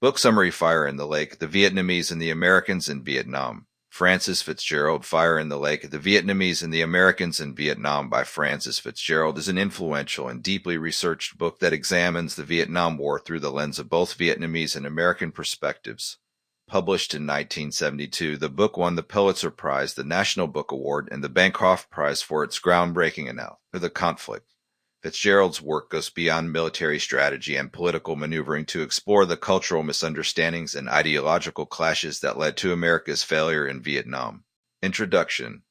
Book summary: Fire in the Lake, The Vietnamese and the Americans in Vietnam. Frances Fitzgerald. Fire in the Lake, The Vietnamese and the Americans in Vietnam by Frances Fitzgerald is an influential and deeply researched book that examines the Vietnam War through the lens of both Vietnamese and American perspectives. Published in 1972, the book won the Pulitzer Prize, the National Book Award, and the Bancroft Prize for its groundbreaking analysis of the conflict. Fitzgerald's work goes beyond military strategy and political maneuvering to explore the cultural misunderstandings and ideological clashes that led to America's failure in Vietnam. Introduction.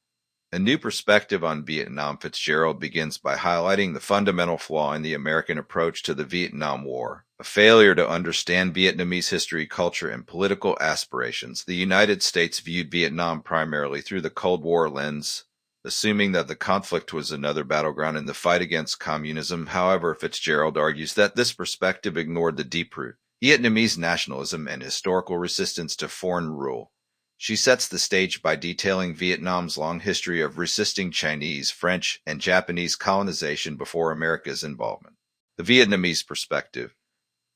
A new perspective on Vietnam. Fitzgerald begins by highlighting the fundamental flaw in the American approach to the Vietnam War, a failure to understand Vietnamese history, culture, and political aspirations. The United States viewed Vietnam primarily through the Cold War lens, assuming that the conflict was another battleground in the fight against communism. However, Fitzgerald argues that this perspective ignored the deep-rooted Vietnamese nationalism and historical resistance to foreign rule. She sets the stage by detailing Vietnam's long history of resisting Chinese, French, and Japanese colonization before America's involvement. The Vietnamese perspective.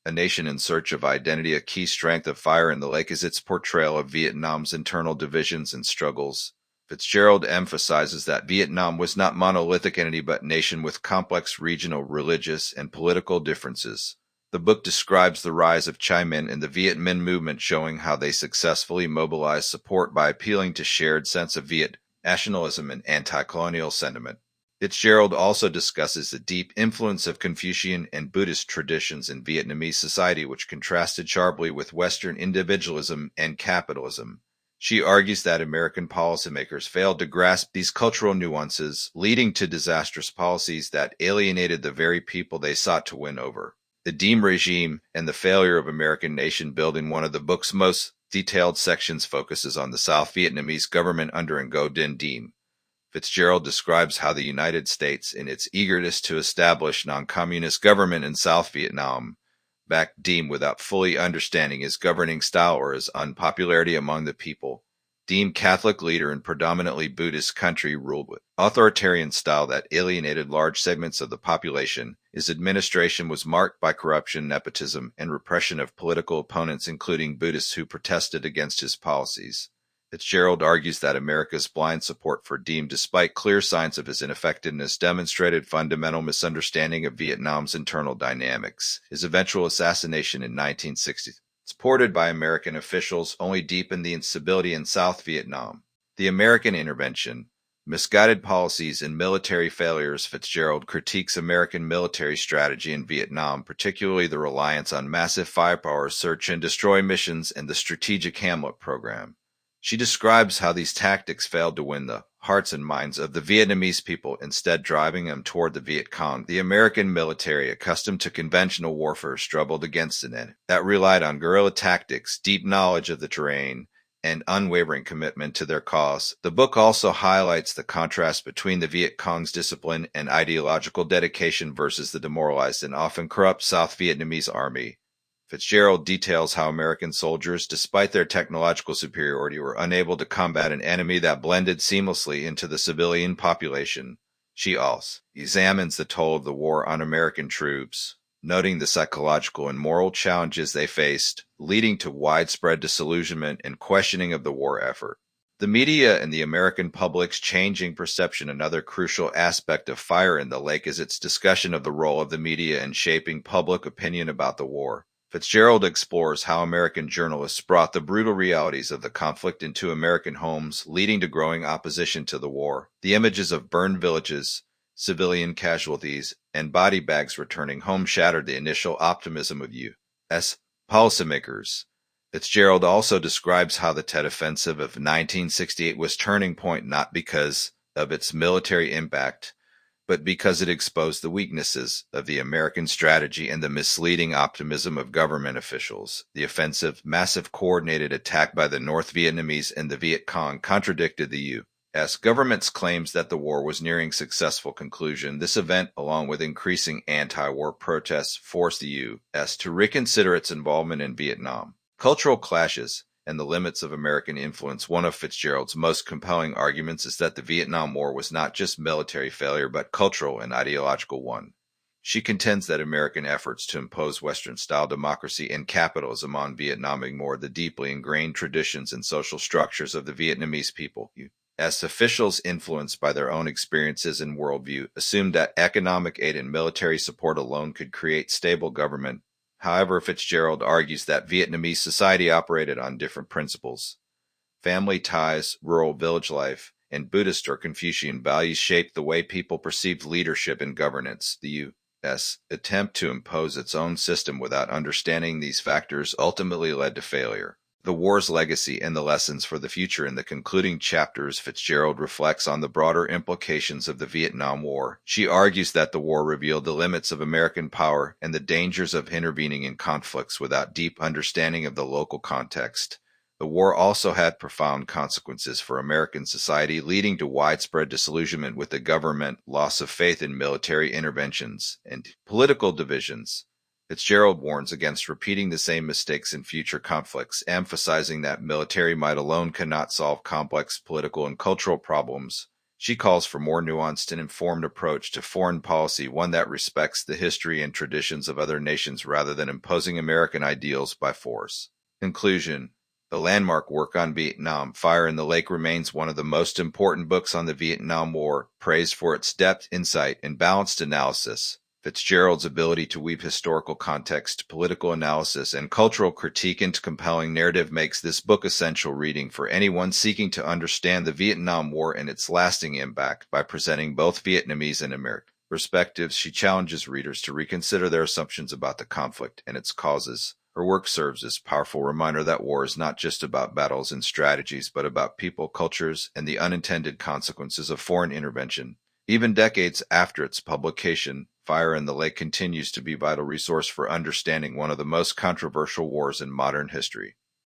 A nation in search of identity. A key strength of Fire in the Lake is its portrayal of Vietnam's internal divisions and struggles. Fitzgerald emphasizes that Vietnam was not a monolithic entity but a nation with complex regional, religious, and political differences. The book describes the rise of Ho Chi Minh and the Viet Minh movement, showing how they successfully mobilized support by appealing to shared sense of Viet nationalism and anti-colonial sentiment. Fitzgerald also discusses the deep influence of Confucian and Buddhist traditions in Vietnamese society, which contrasted sharply with Western individualism and capitalism. She argues that American policymakers failed to grasp these cultural nuances, leading to disastrous policies that alienated the very people they sought to win over. The Diem regime and the failure of American nation building. One of the book's most detailed sections focuses on the South Vietnamese government under Ngo Dinh Diem. Fitzgerald describes how the United States, in its eagerness to establish non-communist government in South Vietnam, backed Diem without fully understanding his governing style or his unpopularity among the people. Diem, Catholic leader in predominantly Buddhist country, ruled with authoritarian style that alienated large segments of the population. His administration was marked by corruption, nepotism, and repression of political opponents, including Buddhists who protested against his policies. Fitzgerald argues that America's blind support for Diem, despite clear signs of his ineffectiveness, demonstrated fundamental misunderstanding of Vietnam's internal dynamics. His eventual assassination in 1960, supported by American officials, only deepened the instability in South Vietnam. The American intervention. Misguided policies and military failures. Fitzgerald critiques American military strategy in Vietnam, particularly the reliance on massive firepower search and destroy missions and the Strategic Hamlet program. She describes how these tactics failed to win the hearts and minds of the Vietnamese people, instead driving them toward the Viet Cong. The American military, accustomed to conventional warfare, struggled against an enemy that relied on guerrilla tactics, deep knowledge of the terrain, and unwavering commitment to their cause. The book also highlights the contrast between the Viet Cong's discipline and ideological dedication versus the demoralized and often corrupt South Vietnamese army. Fitzgerald details how American soldiers, despite their technological superiority, were unable to combat an enemy that blended seamlessly into the civilian population. She also examines the toll of the war on American troops, noting the psychological and moral challenges they faced, leading to widespread disillusionment and questioning of the war effort. The media and the American public's changing perception. Another crucial aspect of Fire in the Lake is its discussion of the role of the media in shaping public opinion about the war. Fitzgerald explores how American journalists brought the brutal realities of the conflict into American homes, leading to growing opposition to the war. The images of burned villages, civilian casualties, and body bags returning home shattered the initial optimism of U.S. policymakers. Fitzgerald also describes how the Tet Offensive of 1968 was a turning point not because of its military impact, but because it exposed the weaknesses of the American strategy and the misleading optimism of government officials. The offensive, massive coordinated attack by the North Vietnamese and the Viet Cong contradicted the U.S. government's claims that the war was nearing successful conclusion. This event, along with increasing anti-war protests, forced the U.S. to reconsider its involvement in Vietnam. Cultural clashes and the limits of American influence. One of Fitzgerald's most compelling arguments is that the Vietnam War was not just military failure, but cultural and ideological one. She contends that American efforts to impose Western-style democracy and capitalism on Vietnam ignore the deeply ingrained traditions and social structures of the Vietnamese people. As officials influenced by their own experiences and worldview assumed that economic aid and military support alone could create stable government. However, Fitzgerald argues that Vietnamese society operated on different principles. Family ties, rural village life, and Buddhist or Confucian values shaped the way people perceived leadership and governance. The U.S. attempt to impose its own system without understanding these factors ultimately led to failure. The war's legacy and the lessons for the future. In the concluding chapters, Fitzgerald reflects on the broader implications of the Vietnam War. She argues that the war revealed the limits of American power and the dangers of intervening in conflicts without deep understanding of the local context. The war also had profound consequences for American society, leading to widespread disillusionment with the government, loss of faith in military interventions, and political divisions. Fitzgerald warns against repeating the same mistakes in future conflicts, emphasizing that military might alone cannot solve complex political and cultural problems. She calls for a more nuanced and informed approach to foreign policy, one that respects the history and traditions of other nations rather than imposing American ideals by force. Conclusion. The landmark work on Vietnam, Fire in the Lake, remains one of the most important books on the Vietnam War, praised for its depth, insight, and balanced analysis. Fitzgerald's ability to weave historical context, political analysis, and cultural critique into compelling narrative makes this book essential reading for anyone seeking to understand the Vietnam War and its lasting impact. By presenting both Vietnamese and American perspectives, she challenges readers to reconsider their assumptions about the conflict and its causes. Her work serves as a powerful reminder that war is not just about battles and strategies, but about people, cultures, and the unintended consequences of foreign intervention. Even decades after its publication, Fire in the Lake continues to be a vital resource for understanding one of the most controversial wars in modern history.